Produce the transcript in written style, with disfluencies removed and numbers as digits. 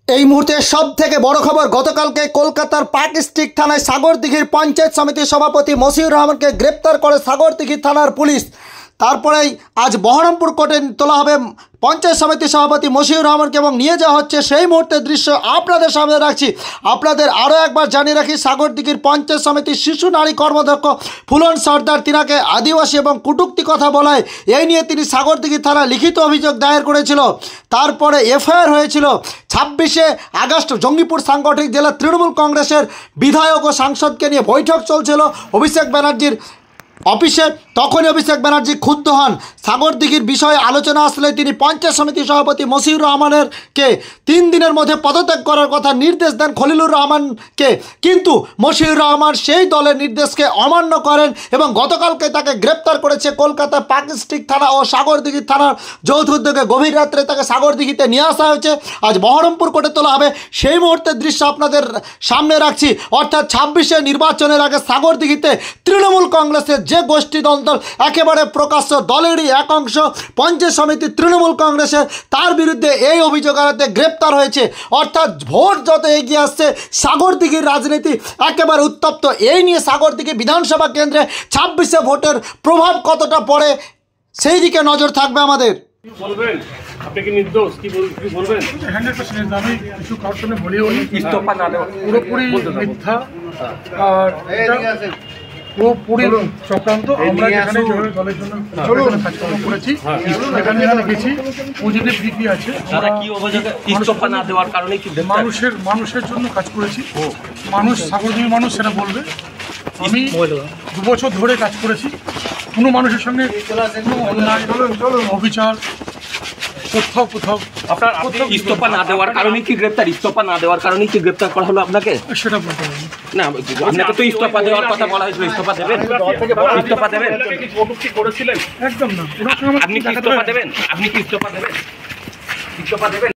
এই মুহূর্তে সবথেকে বড় খবর, গতকালকে কলকাতার পার্ক স্ট্রিট থানায় সাগরদিঘির পঞ্চায়েত সমিতির সভাপতি মশিউর রহমানকে গ্রেপ্তার করে সাগরদিঘি থানার পুলিশ। তারপরেই আজ বহরমপুর কোর্টে তোলা হবে পঞ্চায়েত সমিতির সভাপতি মশিউর রহমানকে এবং নিয়ে যাওয়া হচ্ছে। সেই মুহূর্তের দৃশ্য আপনাদের সামনে রাখছি। আপনাদের আরও একবার জানিয়ে রাখি, সাগরদিঘির পঞ্চায়েত সমিতির শিশু নারী কর্মাধ্যক্ষ ফুলন সর্দার তিনাকে আদিবাসী এবং কটূক্তি কথা বলায় এই নিয়ে তিনি সাগরদিঘি থানায় লিখিত অভিযোগ দায়ের করেছিল। তারপরে এফআইআর হয়েছিল। 26শে আগস্ট জঙ্গিপুর সাংগঠনিক জেলা তৃণমূল কংগ্রেসের বিধায়ক ও সাংসদকে নিয়ে বৈঠক চলছিল অভিষেক ব্যানার্জির অফিসে। তখনই অভিষেক ব্যানার্জি ক্ষুব্ধ হন। সাগরদিঘির বিষয়ে আলোচনা আসলে তিনি পঞ্চায়েত সমিতির সভাপতি মশিউর রহমানকে 3 দিনের মধ্যে পদত্যাগ করার কথা নির্দেশ দেন খলিলুর রহমানকে। কিন্তু মশিউর রহমান সেই দলের নির্দেশকে অমান্য করেন এবং গতকালকে তাকে গ্রেপ্তার করেছে কলকাতা পার্ক স্ট্রিট থানা ও সাগরদিঘি থানার যৌথ উদ্যোগে। গভীর রাত্রে তাকে সাগরদিঘিতে নিয়ে আসা হয়েছে। আজ বহরমপুর কোর্টে তোলা হবে। সেই মুহূর্তের দৃশ্য আপনাদের সামনে রাখছি। অর্থাৎ 26শে নির্বাচনের আগে সাগরদিঘিতে তৃণমূল কংগ্রেসের যে গোষ্ঠীদ্বন্দ্ব একেবারে প্রকাশ্য দলেরই এক অংশ পঞ্চায়েত সমিতি তৃণমূল কংগ্রেসের, তার বিরুদ্ধে এই অভিযোগ আনতে গ্রেপ্তার হয়েছে। অর্থাৎ ভোট যত এগিয়ে আসছে সাগরদিঘির রাজনীতি একেবারে উত্তপ্ত। এই নিয়ে সাগরদিঘি বিধানসভা কেন্দ্রে 26শে ভোটের প্রভাব কতটা পড়ে সেই দিকে নজর থাকবে আমাদের। বলবেন আপনি কি নির্দোষ, কি বলবেন? 100% আমি কিছু কারোর সঙ্গে বলিও নি, ইস্তফা না দেওয়া পুরোপুরি মিথ্যা আর পুরোপুরি চক্রান্ত। আমরা যেখানে দলের জন্য কাজকর্ম করেছি, যেখানে গেছি পজিটিভ দিকই আছে। ইস্তফা না দেওয়ার কারণে কি মানুষের জন্য কাজ করেছি। মানুষ, সাগরদিঘির মানুষ সেটা বলবে। আমি 2 বছর ধরে কাজ করেছি। কোনো মানুষের সঙ্গে কোনো অন্যায় অবিচার কোথাও আপনার ইস্তফা না দেওয়ার কারণে কি গ্রেপ্তার? ইস্তফা না দেওয়ার কারণে কি গ্রেপ্তার করা হলো আপনাকে? সেটা বলতে পারি না, আপনাকে তো ইস্তফা দেওয়ার কথা বলা হয়েছিল। ইস্তফা দেবেন? ইস্তফা দেবেন? করেছিলেন? একদম না। আপনি কি ইস্তফা দেবেন? আপনি কি ইস্তফা দেবেন? ইস্তফা দেবেন?